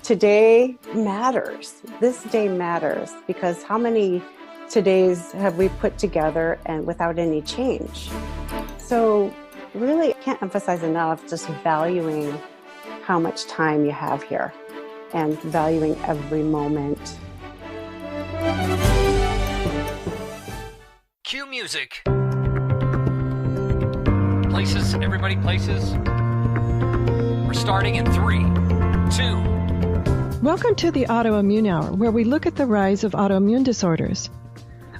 today matters. This day matters because how many todays have we put together and without any change? So really, I can't emphasize enough just valuing how much time you have here and valuing every moment. Cue music. Places, everybody, places. We're starting in 3, 2. Welcome to the Autoimmune Hour, where we look at the rise of autoimmune disorders.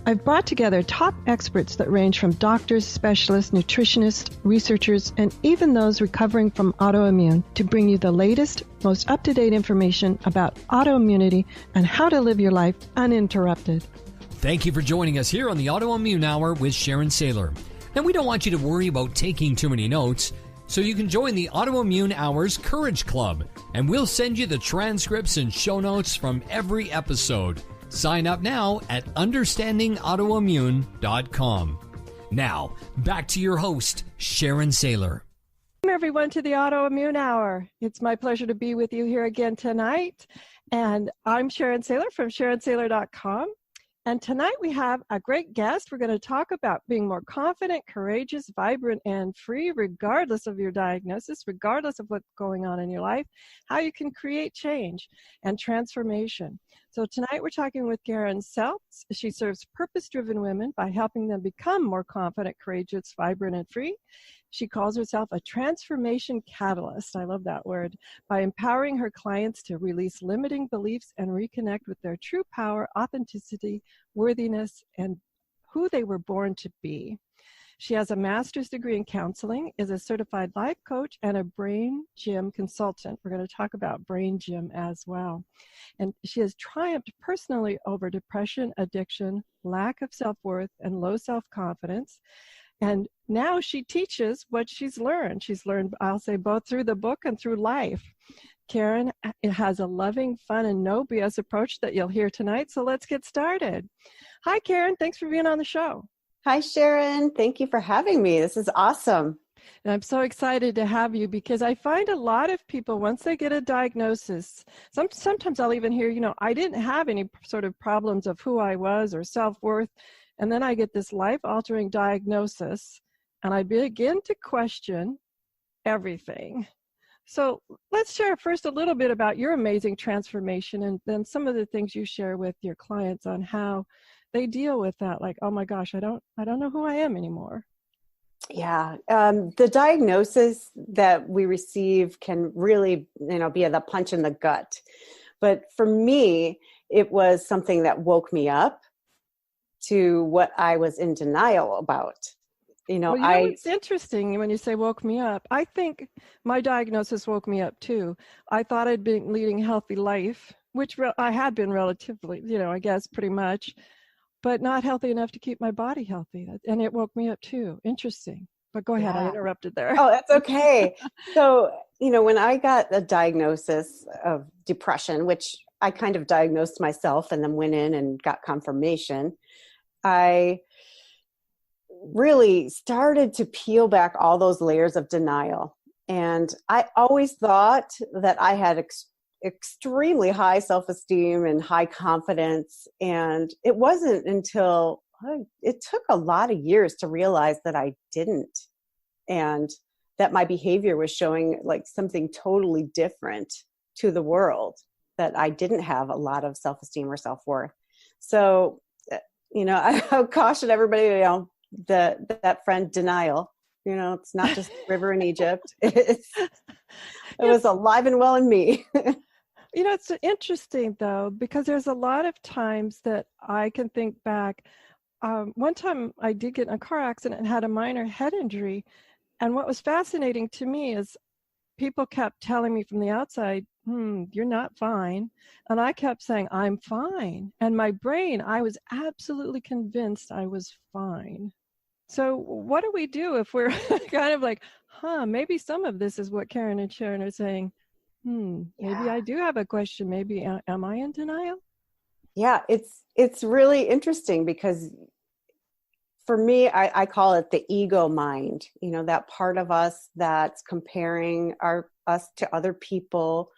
I've brought together top experts that range from doctors, specialists, nutritionists, researchers, and even those recovering from autoimmune to bring you the latest, most up-to-date information about autoimmunity and how to live your life uninterrupted. Thank you for joining us here on the Autoimmune Hour with Sharon Saylor. And we don't want you to worry about taking too many notes, so you can join the Autoimmune Hour's Courage Club, and we'll send you the transcripts and show notes from every episode. Sign up now at understandingautoimmune.com. Now, back to your host, Sharon Saylor. Welcome everyone to the Autoimmune Hour. It's my pleasure to be with you here again tonight. And I'm Sharon Saylor from SharonSaylor.com. And tonight we have a great guest. We're going to talk about being more confident, courageous, vibrant, and free, regardless of your diagnosis, regardless of what's going on in your life, how you can create change and transformation. So tonight we're talking with Karen Seltz. She serves purpose-driven women by helping them become more confident, courageous, vibrant, and free. She calls herself a transformation catalyst. I love that word. By empowering her clients to release limiting beliefs and reconnect with their true power, authenticity, worthiness, and who they were born to be. She has a master's degree in counseling, is a certified life coach, and a brain gym consultant. We're going to talk about brain gym as well. And she has triumphed personally over depression, addiction, lack of self-worth, and low self-confidence. And now she teaches what she's learned. She's learned, I'll say, both through the book and through life. Karen has a loving, fun, and no BS approach that you'll hear tonight. So let's get started. Hi, Karen. Thanks for being on the show. Hi, Sharon. Thank you for having me. This is awesome. And I'm so excited to have you because I find a lot of people, once they get a diagnosis, sometimes I'll even hear, I didn't have any sort of problems of who I was or self-worth. And then I get this life-altering diagnosis, and I begin to question everything. So let's share first a little bit about your amazing transformation, and then some of the things you share with your clients on how they deal with that. Like, oh my gosh, I don't know who I am anymore. Yeah, the diagnosis that we receive can really, be the punch in the gut. But for me, it was something that woke me up to what I was in denial about. It's interesting when you say woke me up. I think my diagnosis woke me up too. I thought I'd been leading a healthy life, which I had been relatively, I guess pretty much, but not healthy enough to keep my body healthy. And it woke me up too. Interesting. But go ahead, I interrupted there. Oh, that's okay. So, when I got a diagnosis of depression, which I kind of diagnosed myself and then went in and got confirmation, I really started to peel back all those layers of denial. And I always thought that I had extremely high self-esteem and high confidence. And it wasn't until it took a lot of years to realize that I didn't, and that my behavior was showing like something totally different to the world, that I didn't have a lot of self-esteem or self-worth. So I caution everybody, that friend denial, it's not just a river in Egypt. It was alive and well in me. It's interesting though, because there's a lot of times that I can think back. One time I did get in a car accident and had a minor head injury. And what was fascinating to me is people kept telling me from the outside, you're not fine. And I kept saying, I'm fine. And my brain, I was absolutely convinced I was fine. So what do we do if we're kind of like, maybe some of this is what Karen and Sharon are saying. Maybe I do have a question. Maybe am I in denial? Yeah, it's really interesting because for me, I call it the ego mind, that part of us that's comparing us to other people,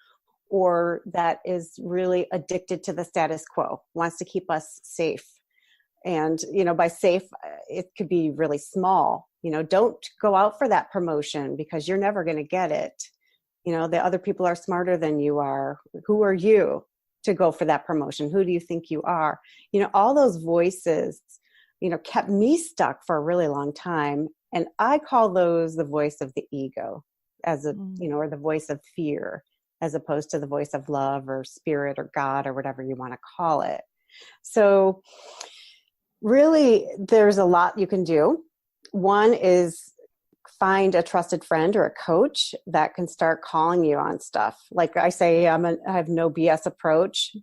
or that is really addicted to the status quo, wants to keep us safe. And, by safe, it could be really small. Don't go out for that promotion because you're never going to get it. The other people are smarter than you are. Who are you to go for that promotion? Who do you think you are? All those voices, kept me stuck for a really long time. And I call those the voice of the ego as or the voice of fear, as opposed to the voice of love or spirit or God or whatever you want to call it. So really, there's a lot you can do. One is find a trusted friend or a coach that can start calling you on stuff. Like I say, I have no BS approach.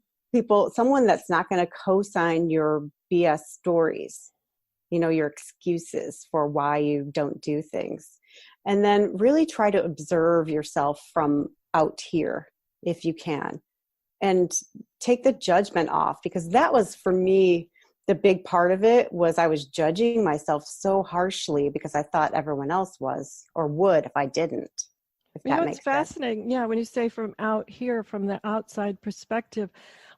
Someone that's not going to co-sign your BS stories, your excuses for why you don't do things. And then really try to observe yourself from out here if you can, and take the judgment off, because that was, for me, the big part of it was I was judging myself so harshly because I thought everyone else was or would if I didn't. If that makes it's fascinating. sense. Yeah, when you say from out here, from the outside perspective,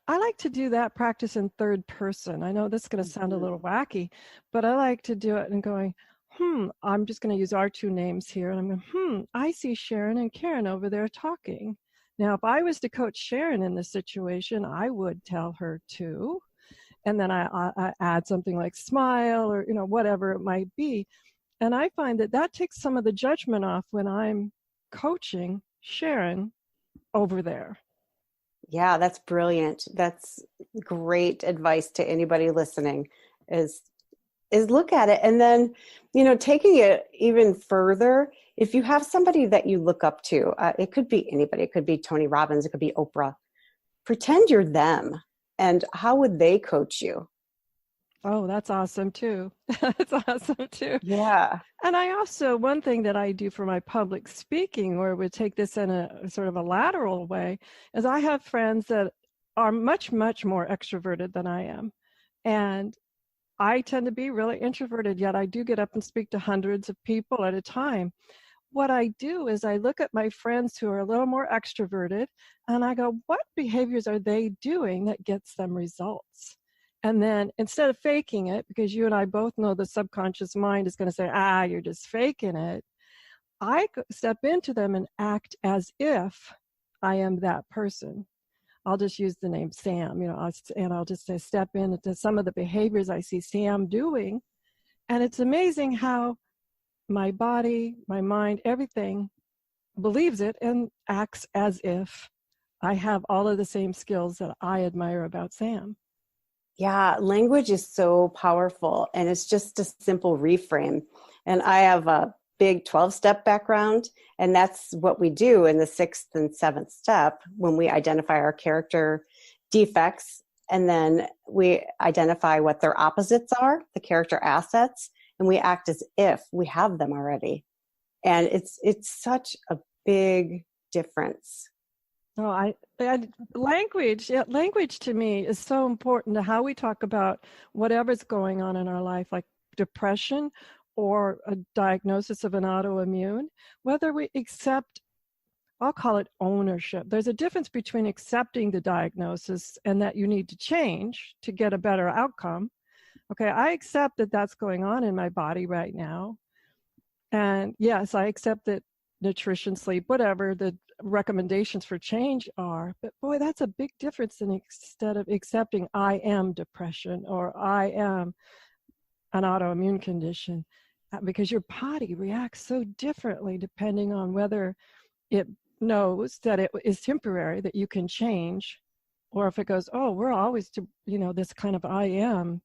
I like to do that practice in third person. I know this is going to sound a little wacky, but I like to do it and going, I'm just going to use our two names here. And I'm going, I see Sharon and Karen over there talking. Now, if I was to coach Sharon in this situation, I would tell her to. And then I add something like smile or, whatever it might be. And I find that takes some of the judgment off when I'm coaching Sharon over there. Yeah, that's brilliant. That's great advice to anybody listening is look at it. And then, taking it even further, if you have somebody that you look up to, it could be anybody. It could be Tony Robbins. It could be Oprah. Pretend you're them. And how would they coach you? Oh, that's awesome too. That's awesome too. Yeah. And I also, one thing that I do for my public speaking, or would take this in a sort of a lateral way, is I have friends that are much, much more extroverted than I am. And I tend to be really introverted, yet I do get up and speak to hundreds of people at a time. What I do is I look at my friends who are a little more extroverted and I go, what behaviors are they doing that gets them results? And then instead of faking it, because you and I both know the subconscious mind is going to say, you're just faking it, I step into them and act as if I am that person. I'll just use the name Sam, and I'll just say, step into some of the behaviors I see Sam doing. And it's amazing how my body, my mind, everything believes it and acts as if I have all of the same skills that I admire about Sam. Yeah, language is so powerful, and it's just a simple reframe. And I have a big 12-step background, and that's what we do in the 6th and 7th step when we identify our character defects, and then we identify what their opposites are, the character assets, and we act as if we have them already. And it's such a big difference. Language to me is so important to how we talk about whatever's going on in our life, like depression or a diagnosis of an autoimmune, whether we accept, I'll call it ownership. There's a difference between accepting the diagnosis and that you need to change to get a better outcome. Okay, I accept that that's going on in my body right now. And yes, I accept that nutrition, sleep, whatever the recommendations for change are. But boy, that's a big difference instead of accepting I am depression or I am an autoimmune condition, because your body reacts so differently depending on whether it knows that it is temporary, that you can change, or if it goes, we're always this kind of I am,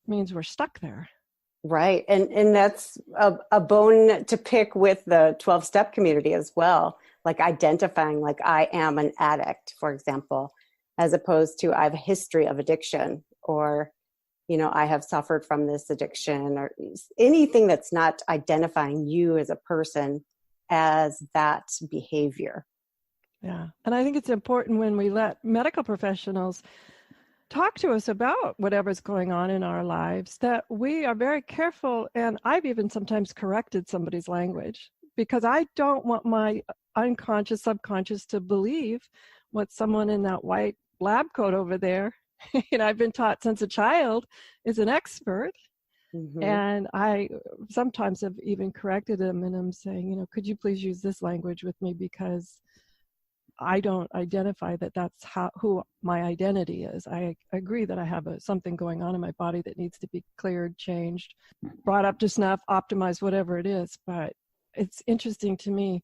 means we're stuck there. Right. And that's a bone to pick with the 12-step community as well. Like identifying like I am an addict, for example, as opposed to I have a history of addiction, or, I have suffered from this addiction, or anything that's not identifying you as a person as that behavior. Yeah. And I think it's important when we let medical professionals talk to us about whatever's going on in our lives, that we are very careful. And I've even sometimes corrected somebody's language because I don't want my unconscious, subconscious to believe what someone in that white lab coat over there, I've been taught since a child, is an expert. Mm-hmm. And I sometimes have even corrected them, and I'm saying, could you please use this language with me, because I don't identify that that's who my identity is. I agree that I have something going on in my body that needs to be cleared, changed, brought up to snuff, optimized, whatever it is. But it's interesting to me.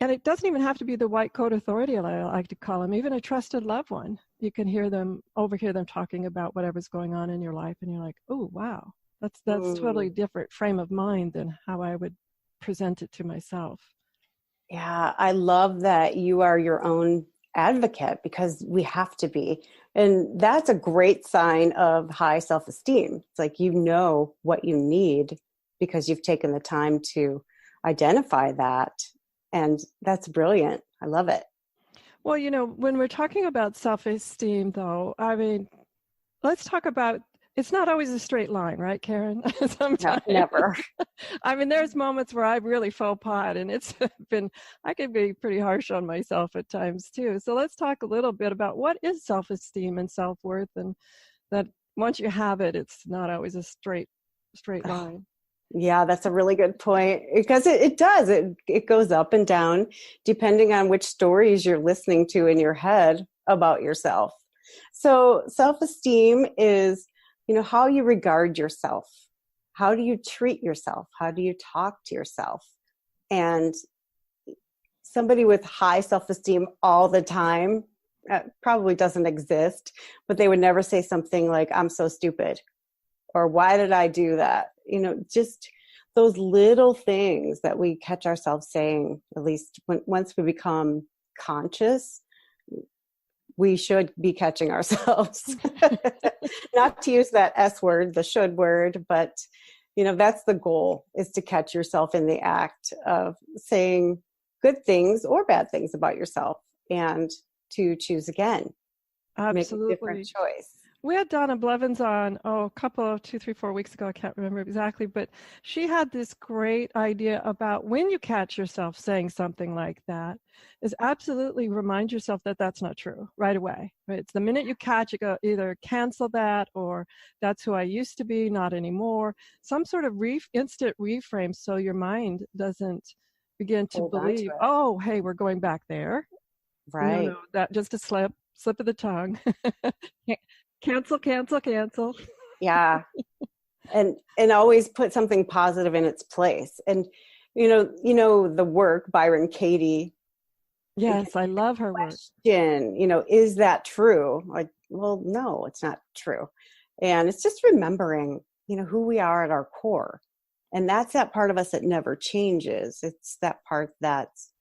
And it doesn't even have to be the white coat authority, I like to call them, even a trusted loved one. You can overhear them talking about whatever's going on in your life, and you're like, oh, wow, that's totally different frame of mind than how I would present it to myself. Yeah, I love that you are your own advocate, because we have to be. And that's a great sign of high self-esteem. It's like you know what you need because you've taken the time to identify that. And that's brilliant. I love it. Well, when we're talking about self-esteem, though, I mean, let's talk about, it's not always a straight line, right, Karen? No, never. I mean, there's moments where I really faux pas, and I can be pretty harsh on myself at times too. So let's talk a little bit about what is self-esteem and self-worth, and that once you have it, it's not always a straight line. Yeah, that's a really good point, because it does. It goes up and down depending on which stories you're listening to in your head about yourself. So self-esteem is, how you regard yourself. How do you treat yourself? How do you talk to yourself? And somebody with high self-esteem all the time probably doesn't exist, but they would never say something like, I'm so stupid, or why did I do that? Just those little things that we catch ourselves saying, at least once we become conscious, we should be catching ourselves. Not to use that S word, the should word, but that's the goal, is to catch yourself in the act of saying good things or bad things about yourself, and to choose again. Absolutely. Make a different choice. We had Donna Blevins on, a couple of 2, 3, 4 weeks ago. I can't remember exactly, but she had this great idea about when you catch yourself saying something like that, is absolutely remind yourself that that's not true right away. Right? It's the minute you catch it, go either cancel that, or that's who I used to be, not anymore. Some sort of instant reframe, so your mind doesn't begin to believe, oh, hey, we're going back there. Right. No, that just a slip of the tongue. Cancel. Yeah. And always put something positive in its place. And, the work, Byron Katie. Yes, I love her work. Is that true? Like, well, no, it's not true. And it's just remembering, who we are at our core. And that's that part of us that never changes. It's that part that's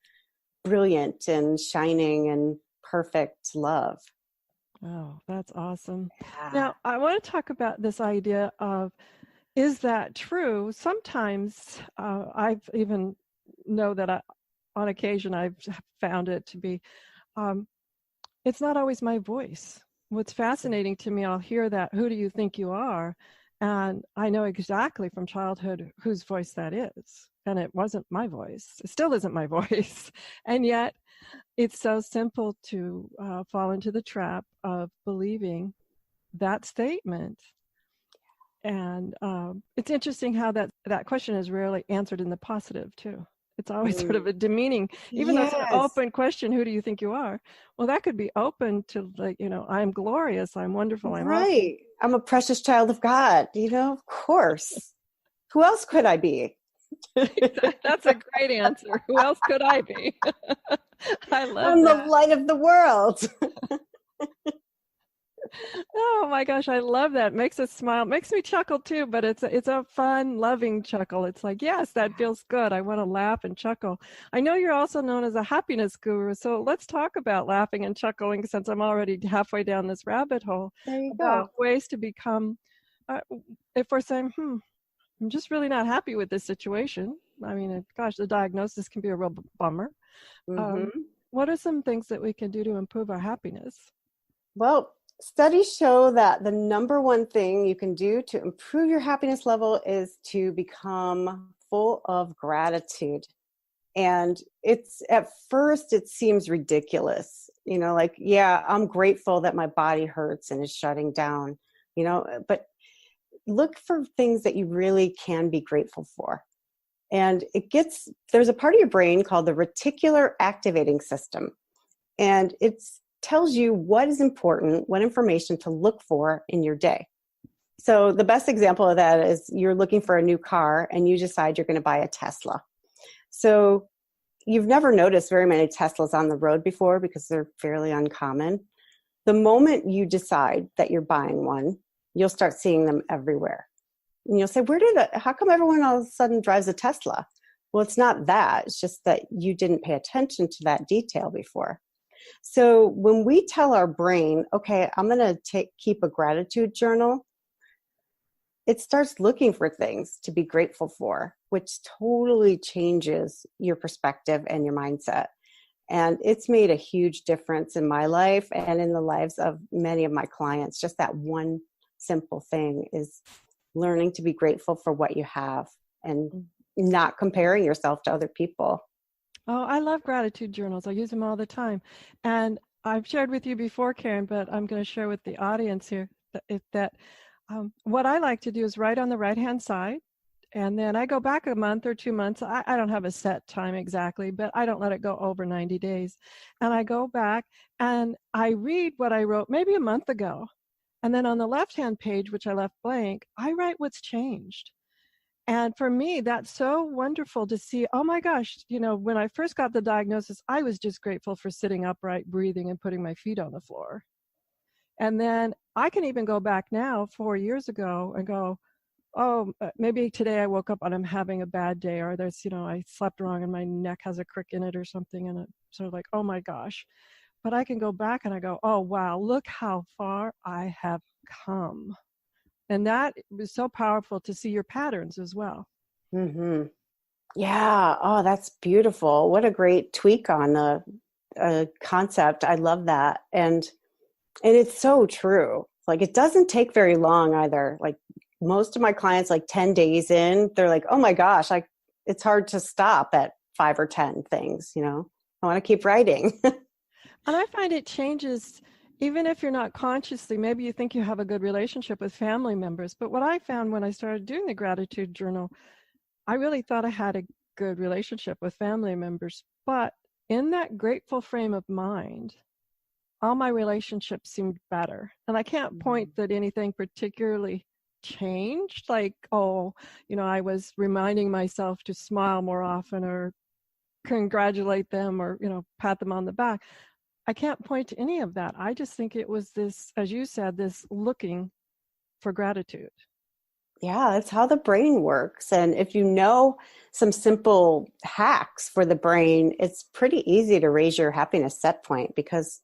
brilliant and shining and perfect love. Oh, that's awesome. Yeah. Now, I want to talk about this idea of, is that true? Sometimes I've even know that on occasion I've found it to be, it's not always my voice. What's fascinating to me, I'll hear that, who do you think you are? And I know exactly from childhood whose voice that is. And it wasn't my voice. It still isn't my voice. And yet it's so simple to fall into the trap of believing that statement. And it's interesting how that question is rarely answered in the positive too. It's always sort of a demeaning, even though it's an open question, who do you think you are? Well, that could be open to, like, I'm glorious, I'm wonderful, I'm right. awesome. I'm a precious child of God, of course. Who else could I be? That's a great answer. Who else could I be? I love I'm that. the light of the world. Oh my gosh, I love that. Makes us smile. Makes me chuckle too, but it's a fun, loving chuckle. It's like, yes, that feels good. I want to laugh and chuckle. I know you're also known as a happiness guru, so let's talk about laughing and chuckling, since I'm already halfway down this rabbit hole. There you about go. Ways to become, if we're saying, I'm just really not happy with this situation. I mean, gosh, the diagnosis can be a real bummer. Mm-hmm. What are some things that we can do to improve our happiness? Well, studies show that the number one thing you can do to improve your happiness level is to become full of gratitude. And it's, at first it seems ridiculous, like, yeah, I'm grateful that my body hurts and is shutting down, but look for things that you really can be grateful for. And there's a part of your brain called the reticular activating system. And it tells you what is important, what information to look for in your day. So the best example of that is you're looking for a new car and you decide you're going to buy a Tesla. So you've never noticed very many Teslas on the road before because they're fairly uncommon. The moment you decide that you're buying one, you'll start seeing them everywhere. And you'll say, how come everyone all of a sudden drives a Tesla? Well, it's not that. It's just that you didn't pay attention to that detail before. So when we tell our brain, okay, I'm going to keep a gratitude journal, it starts looking for things to be grateful for, which totally changes your perspective and your mindset. And it's made a huge difference in my life and in the lives of many of my clients. Just that one simple thing is learning to be grateful for what you have and not comparing yourself to other people. Oh, I love gratitude journals. I use them all the time. And I've shared with you before, Karen, but I'm going to share with the audience here that what I like to do is write on the right-hand side, and then I go back a month or 2 months. I don't have a set time exactly, but I don't let it go over 90 days. And I go back and I read what I wrote maybe a month ago. And then on the left-hand page, which I left blank, I write what's changed. And for me, that's so wonderful to see, oh my gosh, when I first got the diagnosis, I was just grateful for sitting upright, breathing, and putting my feet on the floor. And then I can even go back now 4 years ago and go, oh, maybe today I woke up and I'm having a bad day, or there's, I slept wrong and my neck has a crick in it or something. And it's sort of like, oh my gosh. But I can go back and I go, oh, wow, look how far I have come. And that was so powerful to see your patterns as well. Mm-hmm. Yeah. Oh, that's beautiful. What a great tweak on the concept. I love that. And it's so true. Like, it doesn't take very long either. Like, most of my clients, like 10 days in, they're like, oh my gosh, it's hard to stop at 5 or 10 things, I want to keep writing. And I find it changes, even if you're not consciously, maybe you think you have a good relationship with family members. But what I found when I started doing the gratitude journal, I really thought I had a good relationship with family members. But in that grateful frame of mind, all my relationships seemed better. And I can't point that anything particularly changed, like, I was reminding myself to smile more often or congratulate them or, pat them on the back. I can't point to any of that. I just think it was this, as you said, this looking for gratitude. Yeah, that's how the brain works. And if you know some simple hacks for the brain, it's pretty easy to raise your happiness set point because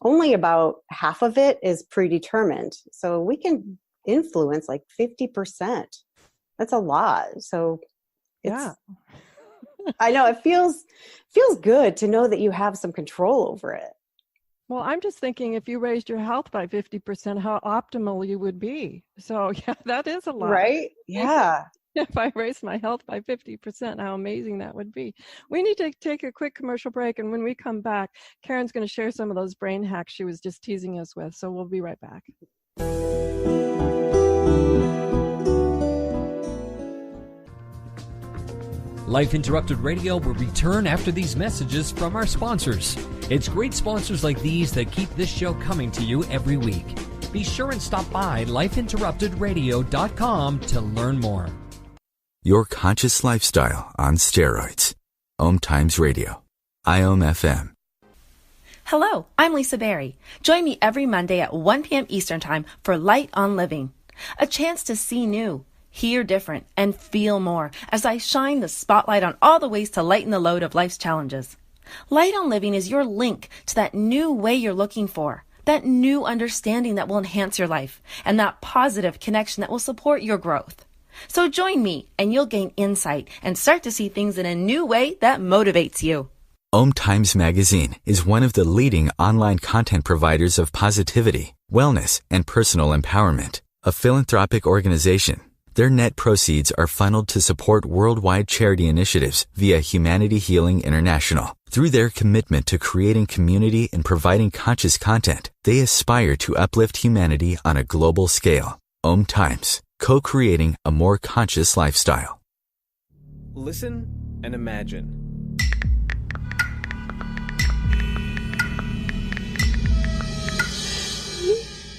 only about half of it is predetermined. So we can influence like 50%. That's a lot. So yeah. I know it feels good to know that you have some control over it. Well, I'm just thinking if you raised your health by 50%, how optimal you would be. So yeah, that is a lot. Right? Yeah. If I raised my health by 50%, how amazing that would be. We need to take a quick commercial break. And when we come back, Karen's going to share some of those brain hacks she was just teasing us with. So we'll be right back. Life Interrupted Radio will return after these messages from our sponsors. It's great sponsors like these that keep this show coming to you every week. Be sure and stop by lifeinterruptedradio.com to learn more. Your conscious lifestyle on steroids. OMTimes Radio. IOM FM. Hello, I'm Lisa Berry. Join me every Monday at 1 p.m. Eastern Time for Light on Living. A chance to see new, hear different, and feel more as I shine the spotlight on all the ways to lighten the load of life's challenges. Light on Living is your link to that new way you're looking for, that new understanding that will enhance your life, and that positive connection that will support your growth. So join me and you'll gain insight and start to see things in a new way that motivates you. OMTimes Magazine is one of the leading online content providers of positivity, wellness, and personal empowerment. A philanthropic organization, Their net proceeds are funneled to support worldwide charity initiatives via Humanity Healing International. Through their commitment to creating community and providing conscious content, they aspire to uplift humanity on a global scale. OMTimes, co-creating a more conscious lifestyle. Listen and imagine.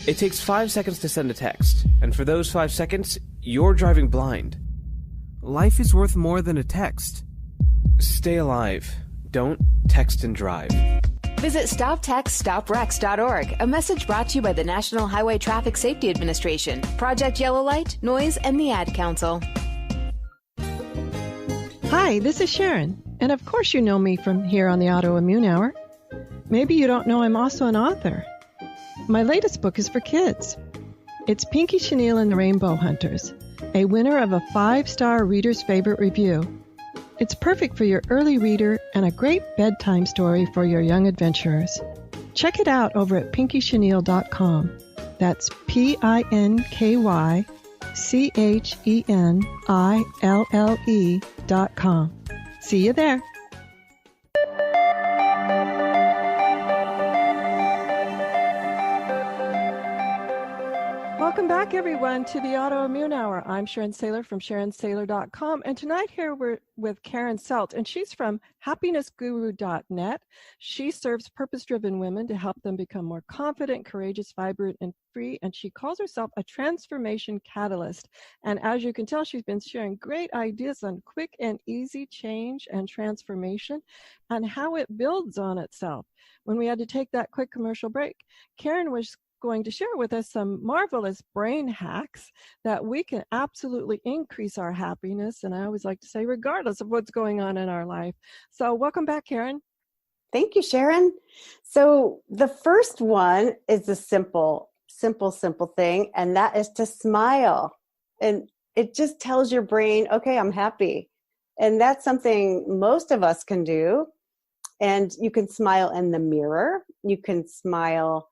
It takes 5 seconds to send a text, and for those 5 seconds, you're driving blind. Life is worth more than a text. Stay alive. Don't text and drive. Visit StopTextStopWrecks.org, a message brought to you by the National Highway Traffic Safety Administration, Project Yellow Light, Noise, and the Ad Council. Hi, this is Sharon, and of course you know me from here on the Autoimmune Hour. Maybe you don't know I'm also an author. My latest book is for kids. It's Pinky Chenille and the Rainbow Hunters, a winner of a 5-star Reader's Favorite review. It's perfect for your early reader and a great bedtime story for your young adventurers. Check it out over at pinkychenille.com. That's PinkyChenille.com. See you there. Welcome back, everyone, to the Autoimmune Hour. I'm Sharon Saylor from SharonSaylor.com, and tonight here we're with Karen Seltz, and she's from happinessguru.net. She serves purpose-driven women to help them become more confident, courageous, vibrant, and free, and she calls herself a transformation catalyst. And as you can tell, she's been sharing great ideas on quick and easy change and transformation and how it builds on itself. When we had to take that quick commercial break, Karen was going to share with us some marvelous brain hacks that we can absolutely increase our happiness. And I always like to say, regardless of what's going on in our life. So welcome back, Karen. Thank you, Sharon. So the first one is a simple thing, and that is to smile. And it just tells your brain, okay, I'm happy. And that's something most of us can do. And you can smile in the mirror. You can smile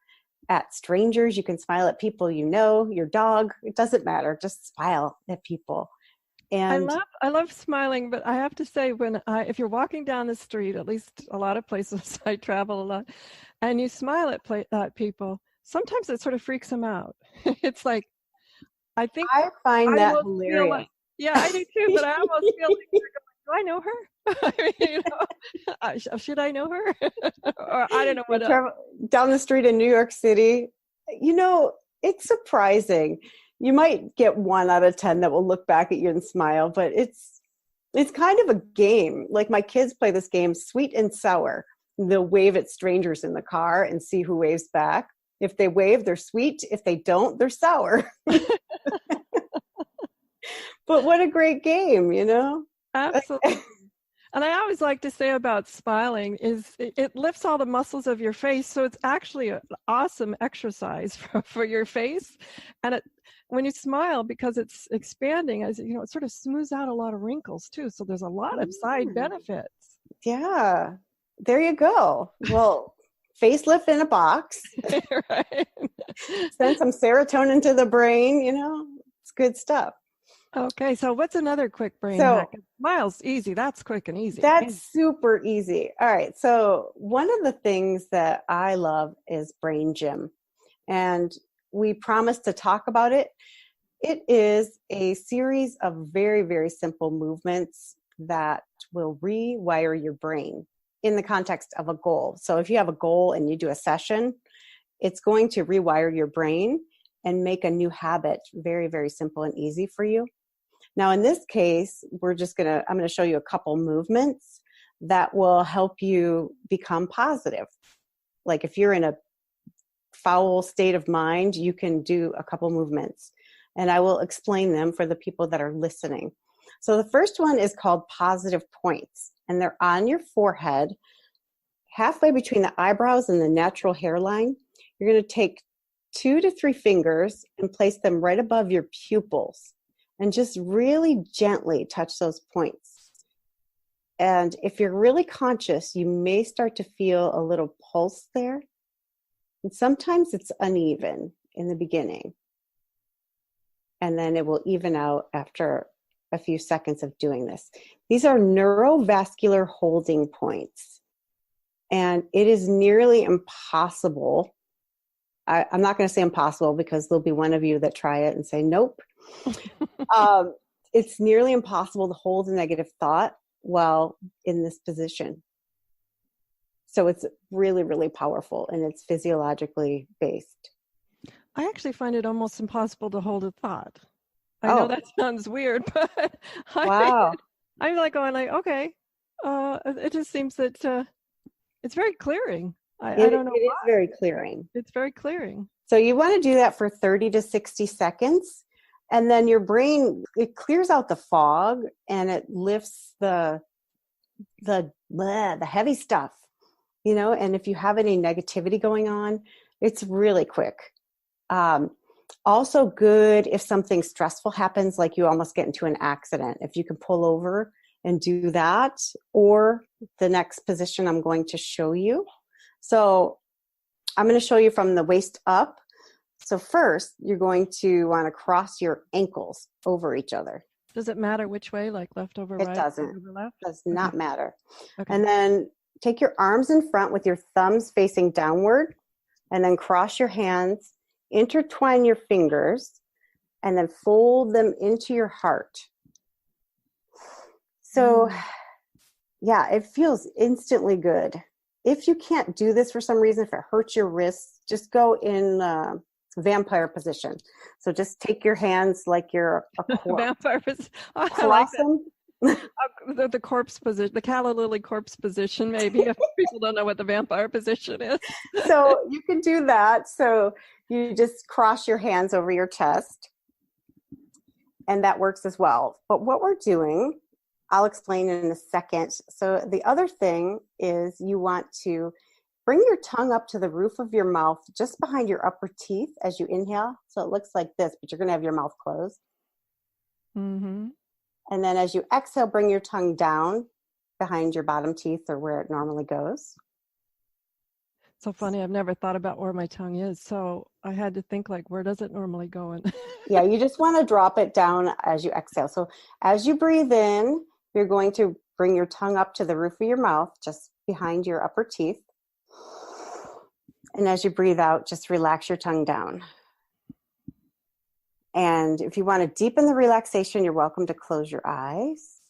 at strangers. You can smile at people you know, your dog. It doesn't matter. Just smile at people. And I love smiling, but I have to say, if you're walking down the street, at least a lot of places I travel a lot, and you smile at people, sometimes it sort of freaks them out. It's like, I find that hilarious. Yeah, I do too, but I almost feel like they're going, do I know her? I mean, should I know her? Or I don't know what. Down the street in New York City, it's surprising. You might get 1 out of 10 that will look back at you and smile, but it's kind of a game. Like my kids play this game, Sweet and Sour. They'll wave at strangers in the car and see who waves back. If they wave, they're sweet. If they don't, they're sour. But what a great game, Absolutely. And I always like to say about smiling is it lifts all the muscles of your face. So it's actually an awesome exercise for your face. And when you smile, because it's expanding, it sort of smooths out a lot of wrinkles too. So there's a lot of side benefits. Yeah, there you go. Well, facelift in a box. Right. Send some serotonin to the brain, it's good stuff. Okay, so what's another quick brain hack? Smile's easy. That's quick and easy. That's super easy. All right, so one of the things that I love is Brain Gym. And we promised to talk about it. It is a series of very, very simple movements that will rewire your brain in the context of a goal. So if you have a goal and you do a session, it's going to rewire your brain and make a new habit very, very simple and easy for you. Now, in this case, I'm going to show you a couple movements that will help you become positive. Like if you're in a foul state of mind, you can do a couple movements, and I will explain them for the people that are listening. So the first one is called positive points, and they're on your forehead, halfway between the eyebrows and the natural hairline. You're going to take 2 to 3 fingers and place them right above your pupils and just really gently touch those points. And if you're really conscious, you may start to feel a little pulse there. And sometimes it's uneven in the beginning. and then it will even out after a few seconds of doing this. These are neurovascular holding points, and it is nearly impossible. I'm not going to say impossible because there'll be one of you that try it and say, nope. It's nearly impossible to hold a negative thought while in this position. So it's really, really powerful, and it's physiologically based. I actually find it almost impossible to hold a thought. I know that sounds weird, but Wow. I'm like going like, okay, it just seems that it's very clearing. I don't know It is why. very clearing. It's very clearing. So you want to do that for 30 to 60 seconds. And then your brain, it clears out the fog and it lifts the heavy stuff, you know, and if you have any negativity going on, it's really quick. Also good if something stressful happens, like you almost get into an accident, if you can pull over and do that, or the next position I'm going to show you. So I'm going to show you from the waist up. So first, you're going to want to cross your ankles over each other. Does it matter which way, like left over right? It doesn't. Over left? Does not matter. Okay. And then take your arms in front with your thumbs facing downward, and then cross your hands, intertwine your fingers, and then fold them into your heart. So, yeah, it feels instantly good. If you can't do this for some reason, if it hurts your wrists, just go in vampire position. So just take your hands like you're a corpse. Vampire position. Oh, I Cross like them. the corpse position, the calla lily corpse position, maybe, if people don't know what the vampire position is. So you can do that. So you just cross your hands over your chest, and that works as well. But what we're doing, I'll explain in a second. So the other thing is you want to bring your tongue up to the roof of your mouth, just behind your upper teeth as you inhale. So it looks like this, but you're going to have your mouth closed. Mm-hmm. And then as you exhale, bring your tongue down behind your bottom teeth, or where it normally goes. So funny, I've never thought about where my tongue is. So I had to think, like, where does it normally go? Yeah, you just want to drop it down as you exhale. So as you breathe in, you're going to bring your tongue up to the roof of your mouth, just behind your upper teeth. And as you breathe out, just relax your tongue down. And if you want to deepen the relaxation, you're welcome to close your eyes.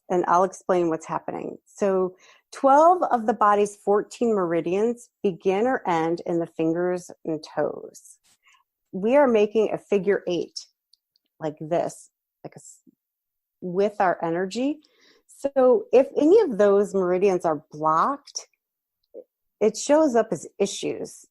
And I'll explain what's happening. So 12 of the body's 14 meridians begin or end in the fingers and toes. We are making a figure 8, like this, with our energy. So if any of those meridians are blocked, it shows up as issues.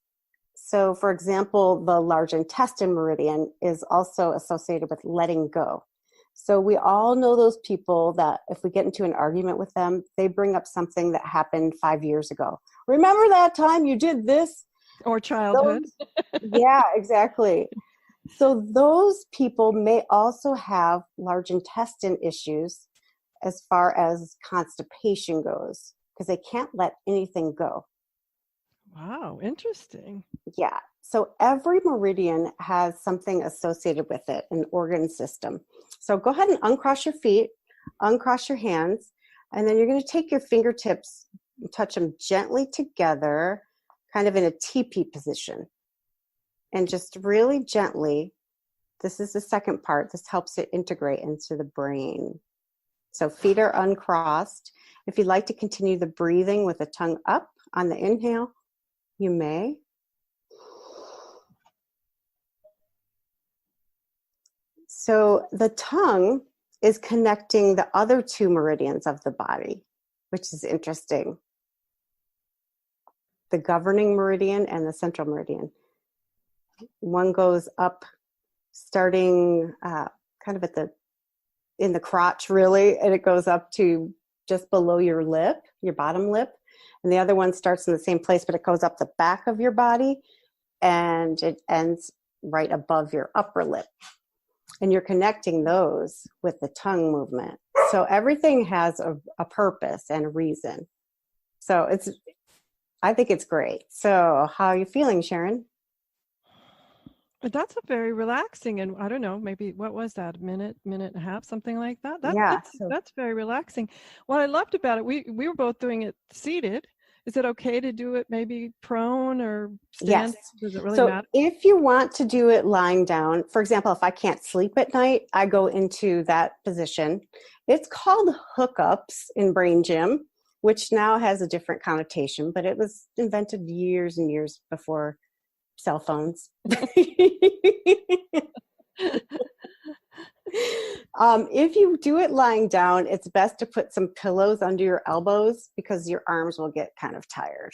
So for example, the large intestine meridian is also associated with letting go. So we all know those people that if we get into an argument with them, they bring up something that happened 5 years ago. Remember that time you did this? Or childhood. Yeah, exactly. So those people may also have large intestine issues as far as constipation goes, because they can't let anything go. Wow, interesting. Yeah. So every meridian has something associated with it, an organ system. So go ahead and uncross your feet, uncross your hands, and then you're going to take your fingertips and touch them gently together, kind of in a teepee position. And just really gently, this is the second part, this helps it integrate into the brain. So feet are uncrossed. If you'd like to continue the breathing with the tongue up on the inhale, you may. So the tongue is connecting the other 2 meridians of the body, which is interesting. The governing meridian and the central meridian. One goes up starting kind of in the crotch really, and it goes up to just below your lip, your bottom lip. And the other one starts in the same place, but it goes up the back of your body and it ends right above your upper lip. And you're connecting those with the tongue movement. So everything has a purpose and a reason. So I think it's great. So how are you feeling, Sharon? That's a very relaxing, and I don't know, maybe what was that, a minute and a half, something like that. Yeah. So That's very relaxing. What I loved about it, we were both doing it seated. Is it okay to do it maybe prone or yes. standing? Does it really So matter? if you want to do it lying down, for example, if I can't sleep at night, I go into that position. It's called hookups in Brain Gym, which now has a different connotation, but it was invented years and years before cell phones. If you do it lying down, it's best to put some pillows under your elbows because your arms will get kind of tired.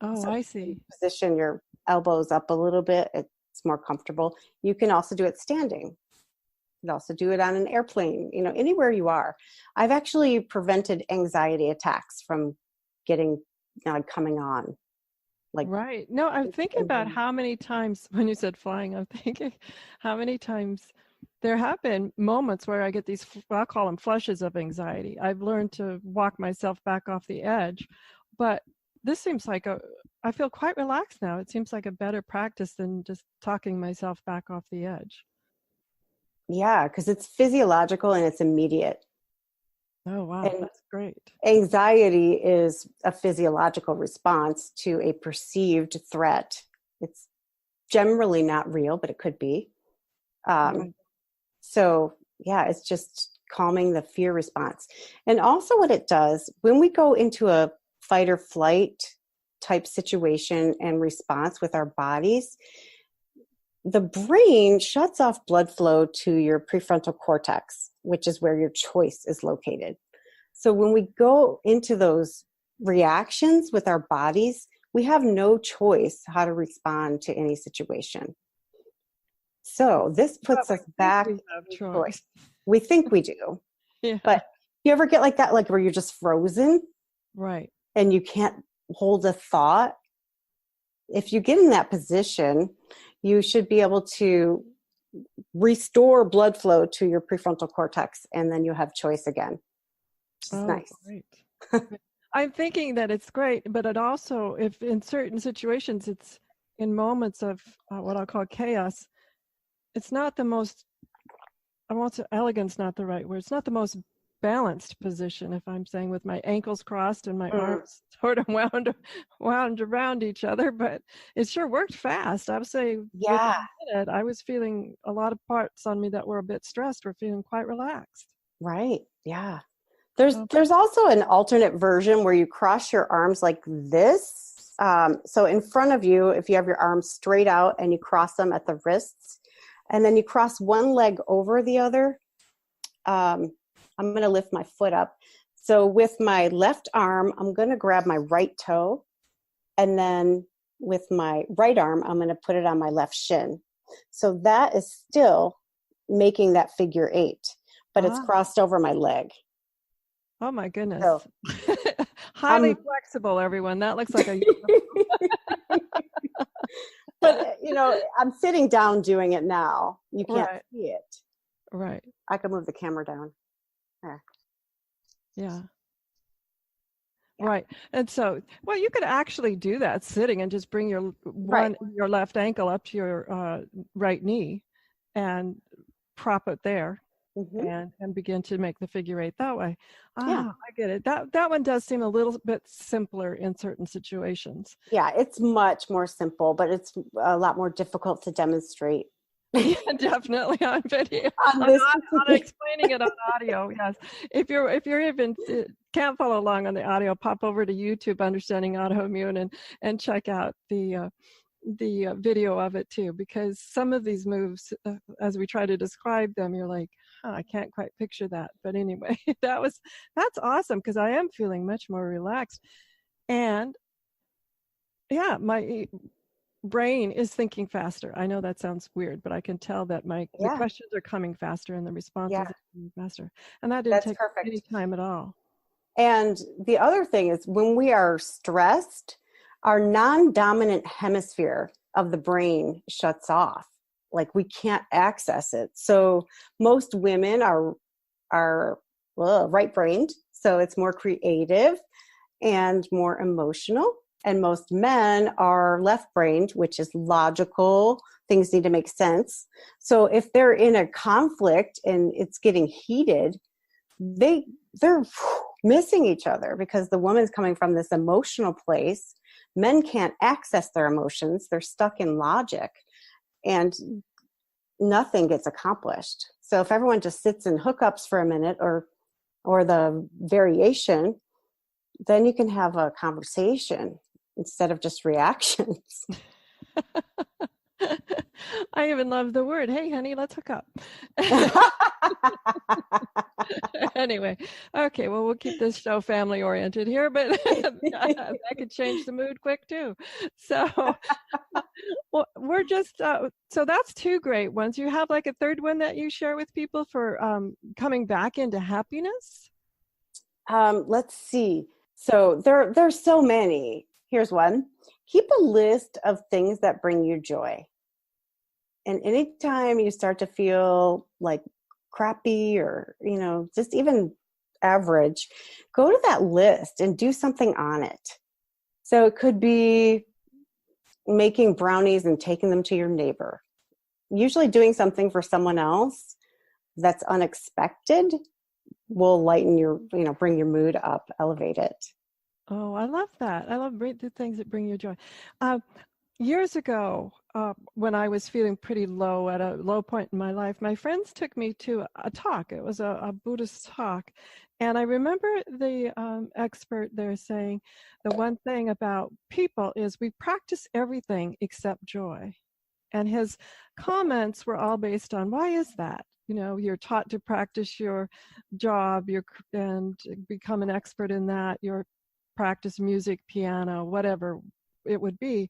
Oh, So I see. position your elbows up a little bit. It's more comfortable. You can also do it standing. You can also do it on an airplane, anywhere you are. I've actually prevented anxiety attacks from coming on. Right. No, I'm thinking about how many times, when you said flying, I'm thinking how many times there have been moments where I get these, I'll call them flushes of anxiety. I've learned to walk myself back off the edge, but this seems like I feel quite relaxed now. It seems like a better practice than just talking myself back off the edge. Yeah, because it's physiological and it's immediate. Oh, wow. And that's great. anxiety is a physiological response to a perceived threat. It's generally not real, but it could be. So, yeah, it's just calming the fear response. And also what it does, when we go into a fight or flight type situation and response with our bodies, the brain shuts off blood flow to your prefrontal cortex, which is where your choice is located. So when we go into those reactions with our bodies, we have no choice how to respond to any situation. So this puts us back in choice. We think we do. Yeah. But you ever get like that, like where you're just frozen? Right. And you can't hold a thought? If you get in that position, you should be able to restore blood flow to your prefrontal cortex, and then you have choice again. It's nice. Great. I'm thinking that it's great, but it also, if in certain situations, it's in moments of what I'll call chaos, it's not the most, I won't say elegant's not the right word, it's not the most balanced position, if I'm saying, with my ankles crossed and my arms sort of wound around each other, but it sure worked fast. I would say within a minute, I was feeling a lot of parts on me that were a bit stressed were feeling quite relaxed. Right. Yeah. There's also an alternate version where you cross your arms like this. So in front of you, if you have your arms straight out and you cross them at the wrists, and then you cross one leg over the other. I'm going to lift my foot up. So with my left arm, I'm going to grab my right toe. And then with my right arm, I'm going to put it on my left shin. So that is still making that figure 8, but it's crossed over my leg. Oh my goodness. So, highly flexible, everyone. That looks like a... But, I'm sitting down doing it now. You can't see it. Right. I can move the camera down. There. Yeah. Right. And so, well, you could actually do that sitting and just bring your your left ankle up to your right knee and prop it there. Mm-hmm. and begin to make the figure 8 that way. I get it. That one does seem a little bit simpler in certain situations. Yeah, it's much more simple, but it's a lot more difficult to demonstrate. Yeah, definitely on video. on explaining it on audio. Yes. If you're even can't follow along on the audio, pop over to YouTube, Understanding Autoimmune, and check out the video of it too, because some of these moves, as we try to describe them, you're like, I can't quite picture that. But anyway, that's awesome, because I am feeling much more relaxed. And yeah, my brain is thinking faster. I know that sounds weird, but I can tell that the questions are coming faster and the responses are coming faster. And that didn't take any time at all. And the other thing is, when we are stressed, our non-dominant hemisphere of the brain shuts off. Like, we can't access it. So most women are right-brained, so it's more creative and more emotional. And most men are left-brained, which is logical. Things need to make sense. So if they're in a conflict and it's getting heated, they're missing each other because the woman's coming from this emotional place. Men can't access their emotions. They're stuck in logic and nothing gets accomplished. So if everyone just sits in hookups for a minute or the variation, then you can have a conversation instead of just reactions. I even love the word, hey, honey, let's hook up. Anyway, okay, well, we'll keep this show family oriented here, but that could change the mood quick too. So well, we're just, so that's two great ones. You have like a third one that you share with people for coming back into happiness? Let's see. So there's so many. Here's one. Keep a list of things that bring you joy. And anytime you start to feel like crappy or, just even average, go to that list and do something on it. So it could be making brownies and taking them to your neighbor. Usually doing something for someone else that's unexpected will lighten your, bring your mood up, elevate it. Oh, I love that. I love the things that bring you joy. Years ago, when I was feeling pretty low at a low point in my life, my friends took me to a talk. It was a Buddhist talk. And I remember the expert there saying the one thing about people is we practice everything except joy. And his comments were all based on, why is that? You're taught to practice your job and become an expert in that. You're practice music, piano, whatever it would be.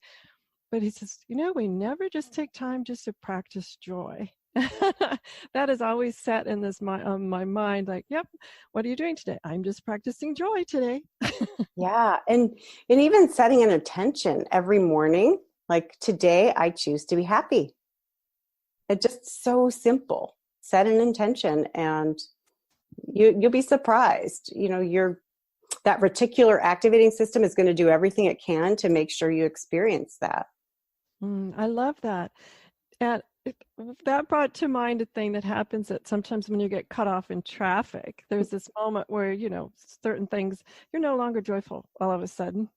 But he says, we never just take time just to practice joy. That is always set in my mind, like, yep, what are you doing today? I'm just practicing joy today. Yeah. And even setting an intention every morning, like today I choose to be happy. It's just so simple. Set an intention and you'll be surprised. That reticular activating system is going to do everything it can to make sure you experience that. I love that. And that brought to mind a thing that happens that sometimes when you get cut off in traffic, there's this moment where, certain things, you're no longer joyful all of a sudden.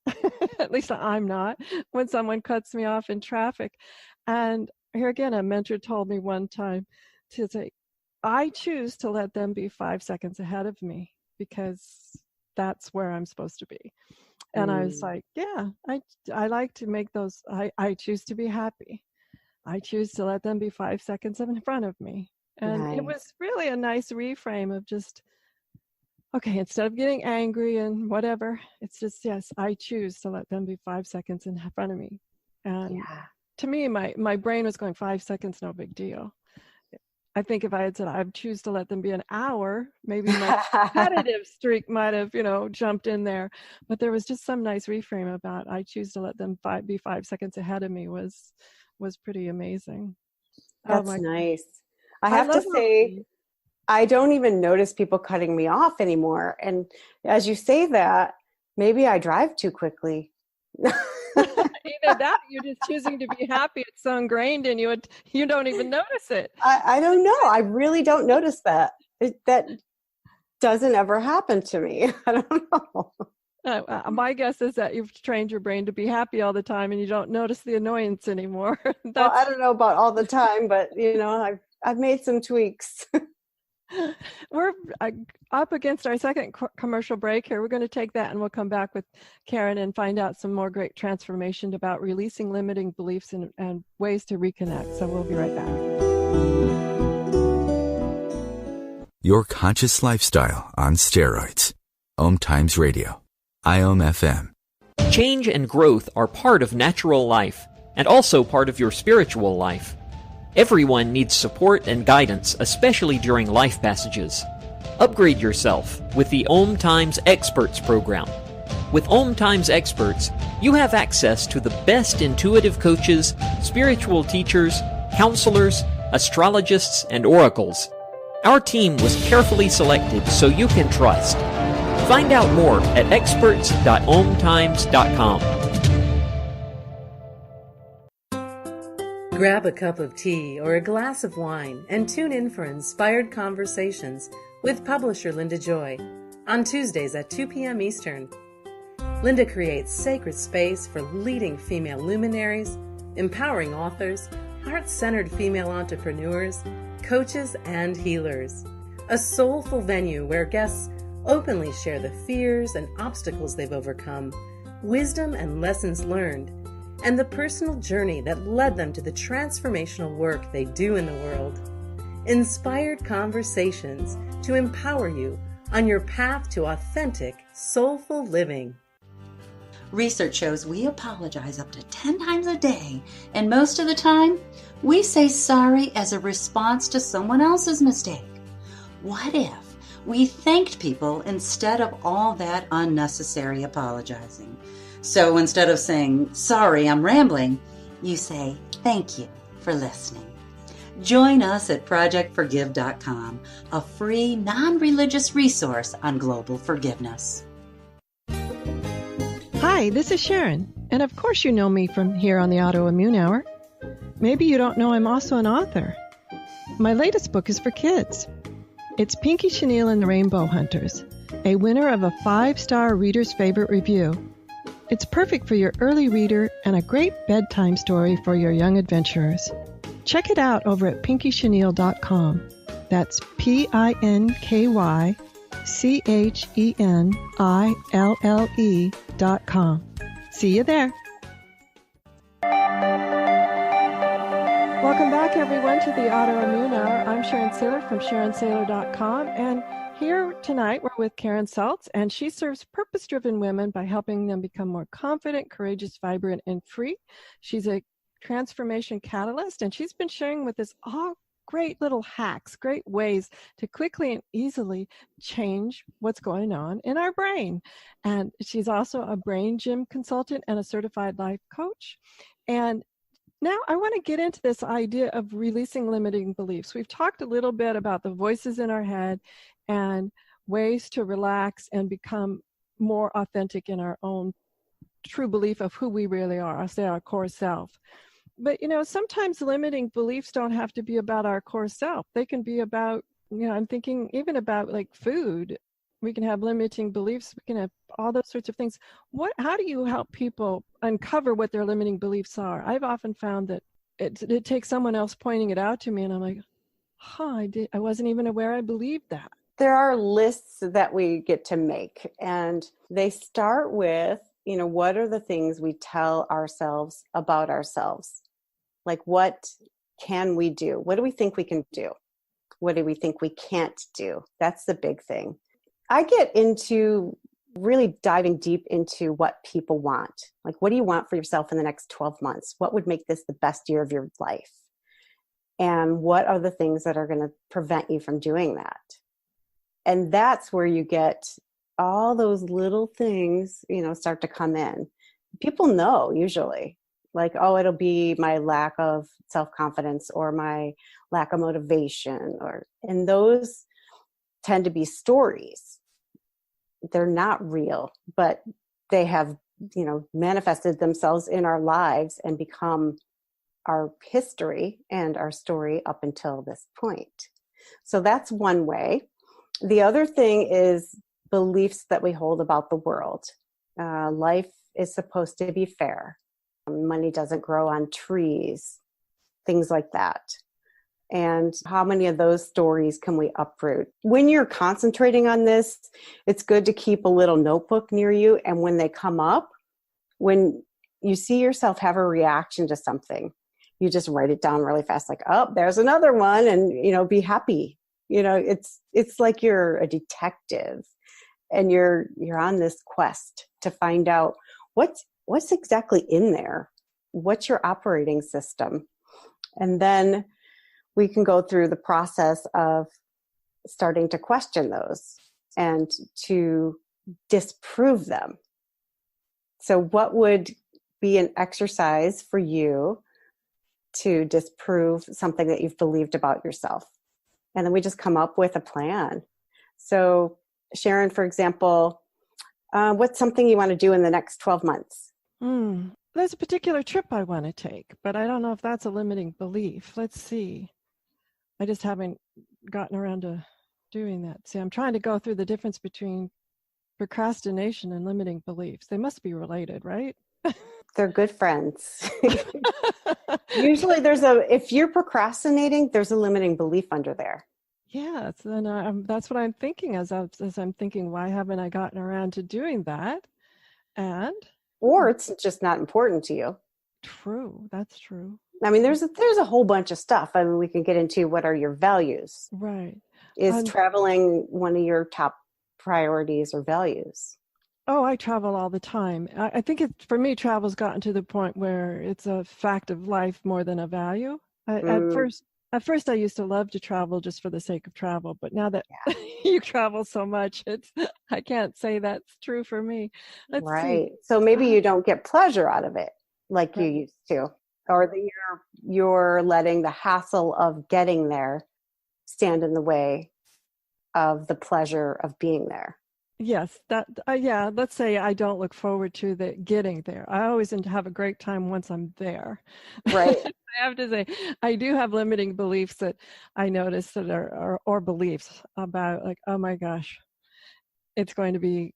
At least I'm not, when someone cuts me off in traffic. And here again, a mentor told me one time to say, I choose to let them be 5 seconds ahead of me because that's where I'm supposed to be. And I was like, yeah, I like to make those, I choose to be happy. I choose to let them be 5 seconds in front of me. And It was really a nice reframe of just, okay, instead of getting angry and whatever, it's just, yes, I choose to let them be 5 seconds in front of me. And to me, my brain was going 5 seconds, no big deal. I think if I had said I choose to let them be an hour, maybe my competitive streak might have, jumped in there. But there was just some nice reframe about I choose to let them be 5 seconds ahead of me was pretty amazing. That's nice. I have to say, I don't even notice people cutting me off anymore. And as you say that, maybe I drive too quickly. Either that, you're just choosing to be happy. It's so ingrained in you, you don't even notice it. I don't know. I really don't notice that. That doesn't ever happen to me. I don't know. My guess is that you've trained your brain to be happy all the time and you don't notice the annoyance anymore. Well, I don't know about all the time, but I've made some tweaks. We're up against our second commercial break here. We're going to take that and we'll come back with Karen and find out some more great transformation about releasing limiting beliefs and ways to reconnect. So we'll be right back. Your conscious lifestyle on steroids. OMTimes Radio. IOM FM. Change and growth are part of natural life and also part of your spiritual life. Everyone needs support and guidance, especially during life passages. Upgrade yourself with the OMTimes Experts program. With OMTimes Experts, you have access to the best intuitive coaches, spiritual teachers, counselors, astrologists, and oracles. Our team was carefully selected so you can trust. Find out more at experts.omtimes.com. Grab a cup of tea or a glass of wine and tune in for Inspired Conversations with publisher Linda Joy on Tuesdays at 2 p.m. Eastern. Linda creates sacred space for leading female luminaries, empowering authors, heart-centered female entrepreneurs, coaches, and healers. A soulful venue where guests openly share the fears and obstacles they've overcome, wisdom and lessons learned, and the personal journey that led them to the transformational work they do in the world. Inspired Conversations to empower you on your path to authentic, soulful living. Research shows we apologize up to 10 times a day, and most of the time, we say sorry as a response to someone else's mistake. What if we thanked people instead of all that unnecessary apologizing? So instead of saying, sorry, I'm rambling, you say, thank you for listening. Join us at projectforgive.com, a free, non-religious resource on global forgiveness. Hi, this is Sharon, and of course you know me from here on the Autoimmune Hour. Maybe you don't know I'm also an author. My latest book is for kids. It's Pinky Chenille and the Rainbow Hunters, a winner of a 5-star Reader's Favorite review. It's perfect for your early reader and a great bedtime story for your young adventurers. Check it out over at pinkychenille.com. That's PinkyChenille.com. See you there. Welcome back, everyone, to the Autoimmune Hour. I'm Sharon Saylor from SharonSaylor.com, and here tonight we're with Karen Seltz, and she serves purpose-driven women by helping them become more confident, courageous, vibrant, and free. She's a transformation catalyst, and she's been sharing with us all great little hacks, great ways to quickly and easily change what's going on in our brain. And she's also a brain gym consultant and a certified life coach. And now I want to get into this idea of releasing limiting beliefs. We've talked a little bit about the voices in our head and ways to relax and become more authentic in our own true belief of who we really are, I'll say our core self. But, you know, sometimes limiting beliefs don't have to be about our core self. They can be about, you know, I'm thinking even about like food. We can have limiting beliefs. We can have all those sorts of things. How do you help people uncover what their limiting beliefs are? I've often found that it takes someone else pointing it out to me, and I'm like, I wasn't even aware I believed that. There are lists that we get to make, and they start with, you know, what are the things we tell ourselves about ourselves? Like, what can we do? What do we think we can do? What do we think we can't do? That's the big thing. I get into really diving deep into what people want. Like, what do you want for yourself in the next 12 months? What would make this the best year of your life? And what are the things that are going to prevent you from doing that? And that's where you get all those little things, you know, start to come in. People know usually, like, oh, it'll be my lack of self-confidence or my lack of motivation, and those tend to be stories. They're not real, but they have, you know, manifested themselves in our lives and become our history and our story up until this point. So that's one way. The other thing is beliefs that we hold about the world. Life is supposed to be fair. Money doesn't grow on trees, things like that. And how many of those stories can we uproot? When you're concentrating on this, it's good to keep a little notebook near you. And when they come up, when you see yourself have a reaction to something, you just write it down really fast, like, oh, there's another one, and, you know, be happy. You know, it's like you're a detective and you're on this quest to find out what's exactly in there. What's your operating system? And then we can go through the process of starting to question those and to disprove them. So what would be an exercise for you to disprove something that you've believed about yourself? And then we just come up with a plan. So Sharon, for example, what's something you want to do in the next 12 months? there's a particular trip I want to take, but I don't know if that's a limiting belief. Let's see. I just haven't gotten around to doing that. See, I'm trying to go through the difference between procrastination and limiting beliefs. They must be related, right? They're good friends. Usually if you're procrastinating, there's a limiting belief under there. Yes, and that's what I'm thinking as I'm thinking, why haven't I gotten around to doing that? Or it's just not important to you. True, that's true. I mean, there's a whole bunch of stuff. I mean, we can get into what are your values. Right. Is traveling one of your top priorities or values? Oh, I travel all the time. I think for me, travel's gotten to the point where it's a fact of life more than a value. At first, I used to love to travel just for the sake of travel, but now that you travel so much, I can't say that's true for me. Let's see. So maybe you don't get pleasure out of it like you used to, or that you're letting the hassle of getting there stand in the way of the pleasure of being there. Yes, let's say I don't look forward to the getting there. I always have a great time once I'm there. Right. I have to say, I do have limiting beliefs that I notice that are or beliefs about like, oh my gosh, it's going to be,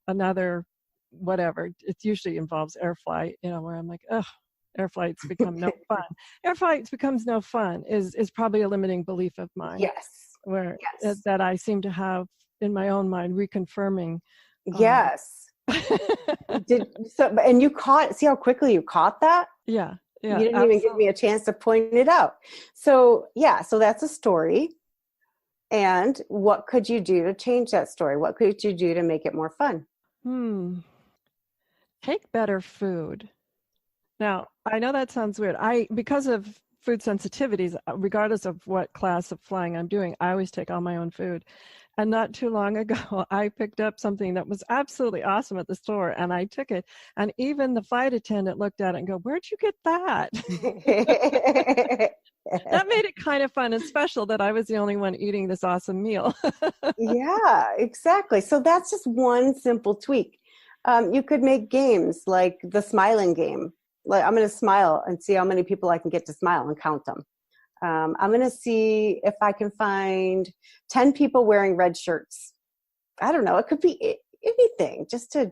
another whatever. It usually involves air flight, where I'm like, oh, air flights become no fun. Air flights becomes no fun is probably a limiting belief of mine. Yes. Where that I seem to have in my own mind reconfirming. Yes. And you see how quickly you caught that? Yeah. You didn't even give me a chance to point it out. So that's a story. And what could you do to change that story? What could you do to make it more fun? Take better food. Now, I know that sounds weird. Because of food sensitivities, regardless of what class of flying I'm doing, I always take all my own food. And not too long ago, I picked up something that was absolutely awesome at the store, and I took it. And even the flight attendant looked at it and go, "Where'd you get that?" That made it kind of fun and special that I was the only one eating this awesome meal. Yeah, exactly. So that's just one simple tweak. You could make games like the smiling game. Like, I'm going to smile and see how many people I can get to smile and count them. I'm going to see if I can find 10 people wearing red shirts. I don't know. It could be anything just to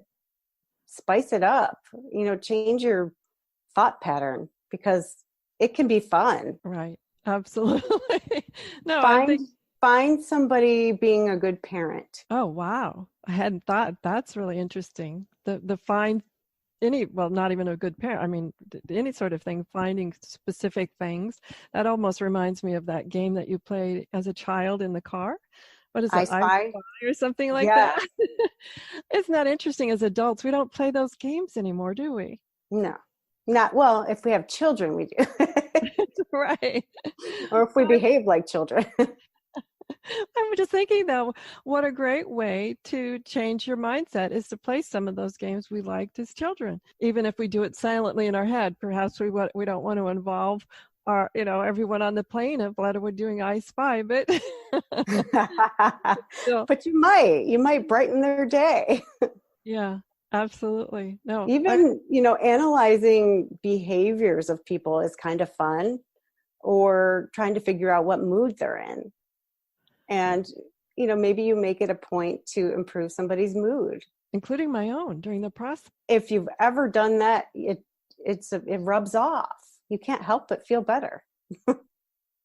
spice it up, change your thought pattern because it can be fun. Right. Absolutely. No, find somebody being a good parent. Oh, wow. I hadn't thought. That's really interesting. The find not even a good parent. I mean, any sort of thing, finding specific things. That almost reminds me of that game that you played as a child in the car. What is it? I Spy or something like that? Isn't that interesting? As adults, we don't play those games anymore, do we? No. Not well, if we have children, we do. Right. Or if we behave like children. I'm just thinking, though, what a great way to change your mindset is to play some of those games we liked as children. Even if we do it silently in our head, perhaps we don't want to involve our, everyone on the plane of what we're doing I Spy, but but you might brighten their day. Yeah, absolutely. No, even analyzing behaviors of people is kind of fun, or trying to figure out what mood they're in. And, maybe you make it a point to improve somebody's mood. Including my own during the process. If you've ever done that, it rubs off. You can't help but feel better.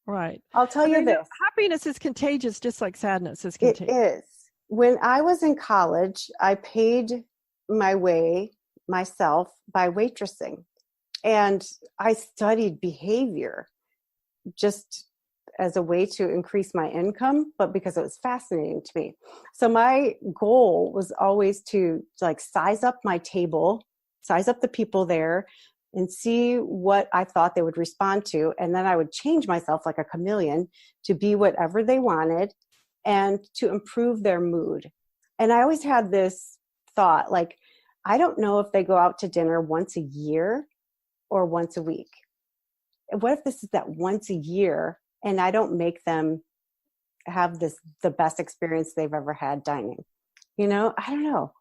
Right. I'll tell you this. Happiness is contagious, just like sadness is contagious. It is. When I was in college, I paid my way myself by waitressing. And I studied behavior just as a way to increase my income, but because it was fascinating to me. So my goal was always to size up my table, size up the people there, and see what I thought they would respond to. And then I would change myself like a chameleon to be whatever they wanted and to improve their mood. And I always had this thought, I don't know if they go out to dinner once a year or once a week. What if this is that once a year and I don't make them have the best experience they've ever had dining? I don't know.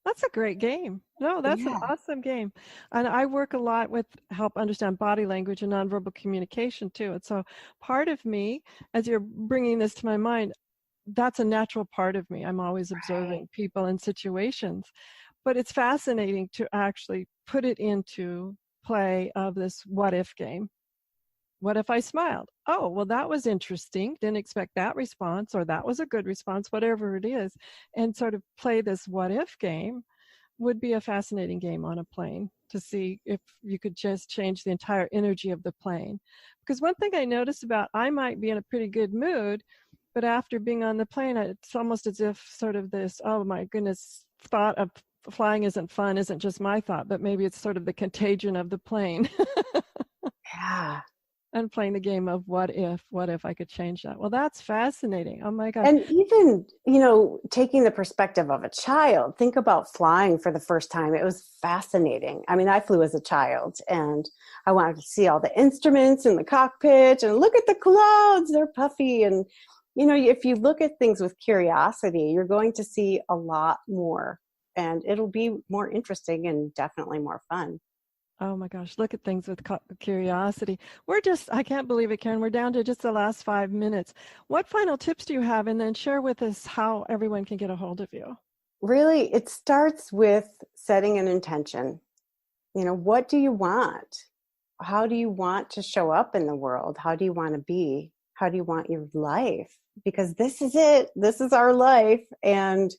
That's a great game. No, that's an Yeah. awesome game. And I work a lot with help understand body language and nonverbal communication too. And so part of me, as you're bringing this to my mind, that's a natural part of me. I'm always Right. observing people and situations. But it's fascinating to actually put it into play of this what if game. What if I smiled? Oh, well, that was interesting. Didn't expect that response, or that was a good response, whatever it is. And sort of play this what if game would be a fascinating game on a plane to see if you could just change the entire energy of the plane. Because one thing I noticed about, I might be in a pretty good mood, but after being on the plane, it's almost as if sort of this, oh my goodness, thought of flying isn't fun, isn't just my thought, but maybe it's sort of the contagion of the plane. Yeah. And playing the game of what if I could change that. Well, that's fascinating. Oh my gosh. And even, taking the perspective of a child, think about flying for the first time. It was fascinating. I mean, I flew as a child and I wanted to see all the instruments in the cockpit and look at the clouds, they're puffy. And, if you look at things with curiosity, you're going to see a lot more and it'll be more interesting and definitely more fun. Oh my gosh, look at things with curiosity. I can't believe it, Karen. We're down to just the last 5 minutes. What final tips do you have? And then share with us how everyone can get a hold of you. Really, it starts with setting an intention. What do you want? How do you want to show up in the world? How do you want to be? How do you want your life? Because this is it. This is our life. And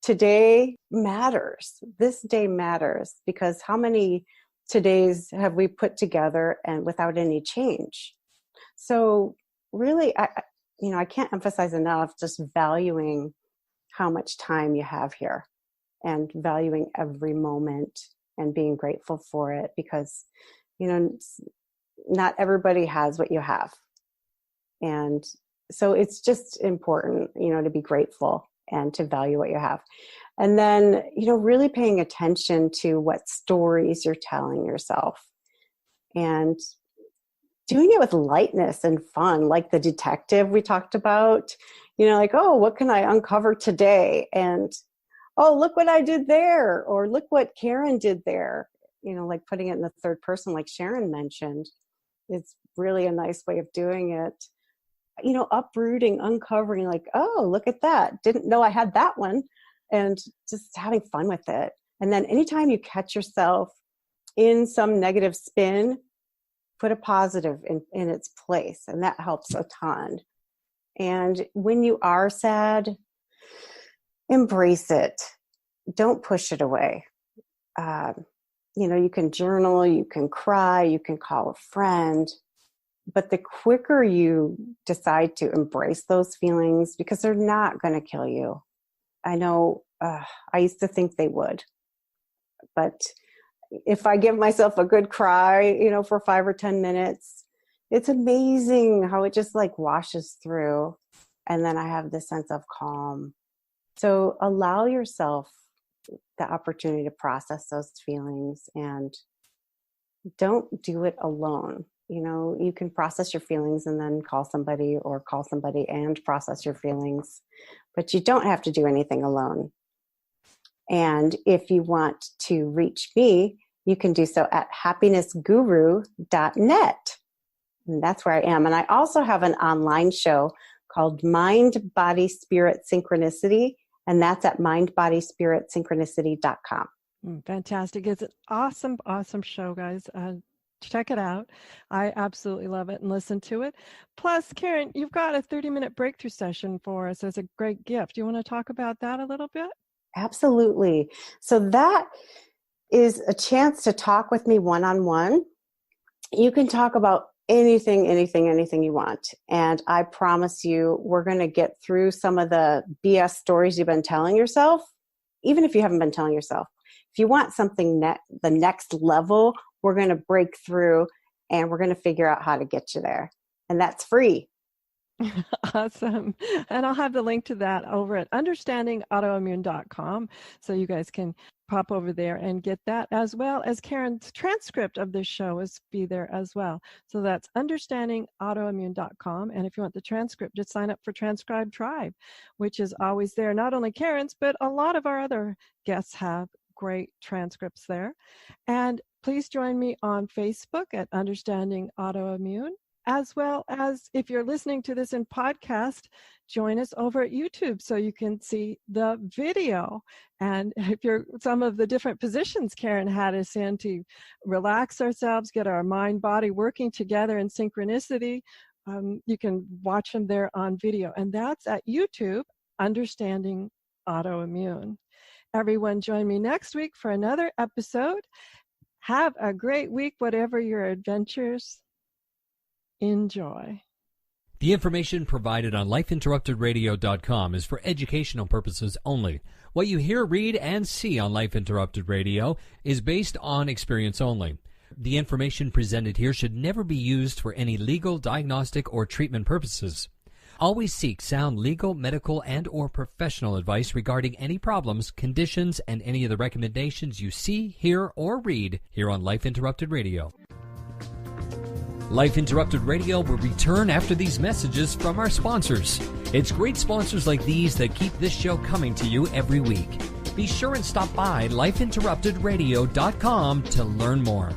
today matters. This day matters because how many todays have we put together and without any change? So really, I can't emphasize enough just valuing how much time you have here and valuing every moment and being grateful for it because, not everybody has what you have. And so it's just important, to be grateful and to value what you have. And then, really paying attention to what stories you're telling yourself and doing it with lightness and fun, like the detective we talked about, like, oh, what can I uncover today? And, oh, look what I did there. Or look what Karen did there. Like putting it in the third person, like Sharon mentioned, it's really a nice way of doing it. Uprooting, uncovering, like, oh, look at that. Didn't know I had that one. And just having fun with it. And then anytime you catch yourself in some negative spin, put a positive in its place. And that helps a ton. And when you are sad, embrace it. Don't push it away. You can journal, you can cry, you can call a friend. But the quicker you decide to embrace those feelings, because they're not going to kill you. I know I used to think they would, but if I give myself a good cry, for 5 or 10 minutes, it's amazing how it just like washes through. And then I have this sense of calm. So allow yourself the opportunity to process those feelings and don't do it alone. You can process your feelings and then call somebody and process your feelings, but you don't have to do anything alone. And if you want to reach me, you can do so at happinessguru.net. And that's where I am. And I also have an online show called Mind, Body, Spirit, Synchronicity. And that's at mindbodyspiritsynchronicity.com. Fantastic. It's an awesome, awesome show, guys. Check it out. I absolutely love it and listen to it. Plus, Karen, you've got a 30-minute breakthrough session for us as a great gift. Do you want to talk about that a little bit? Absolutely. So that is a chance to talk with me one-on-one. You can talk about anything you want. And I promise you, we're going to get through some of the BS stories you've been telling yourself, even if you haven't been telling yourself. If you want something the next level, we're going to break through and we're going to figure out how to get you there. And that's free. Awesome. And I'll have the link to that over at understandingautoimmune.com. So you guys can pop over there and get that, as well as Karen's transcript of this show is be there as well. So that's understandingautoimmune.com. And if you want the transcript, just sign up for Transcribe Tribe, which is always there. Not only Karen's, but a lot of our other guests have great transcripts there. And please join me on Facebook at Understanding Autoimmune, as well as if you're listening to this in podcast, join us over at YouTube so you can see the video. And if you're some of the different positions Karen had us in to relax ourselves, get our mind, body working together in synchronicity, you can watch them there on video. And that's at YouTube, Understanding Autoimmune. Everyone join me next week for another episode. Have a great week, whatever your adventures. Enjoy. The information provided on lifeinterruptedradio.com is for educational purposes only. What you hear, read, and see on Life Interrupted Radio is based on experience only. The information presented here should never be used for any legal, diagnostic, or treatment purposes. Always seek sound legal, medical, and or professional advice regarding any problems, conditions, and any of the recommendations you see, hear, or read here on Life Interrupted Radio. Life Interrupted Radio will return after these messages from our sponsors. It's great sponsors like these that keep this show coming to you every week. Be sure and stop by lifeinterruptedradio.com to learn more.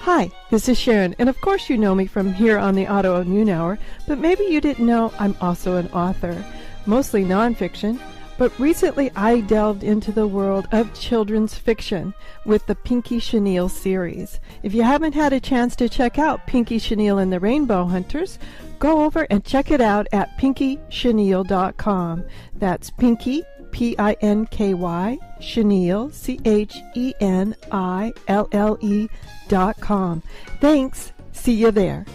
Hi, this is Sharon, and of course you know me from here on the Autoimmune Hour, but maybe you didn't know I'm also an author, mostly nonfiction. But recently I delved into the world of children's fiction with the Pinky Chenille series. If you haven't had a chance to check out Pinky Chenille and the Rainbow Hunters, go over and check it out at pinkychenille.com. That's Pinky, P-I-N-K-Y, Chenille, C-H-E-N-I-L-L-E.com. Thanks. See you there.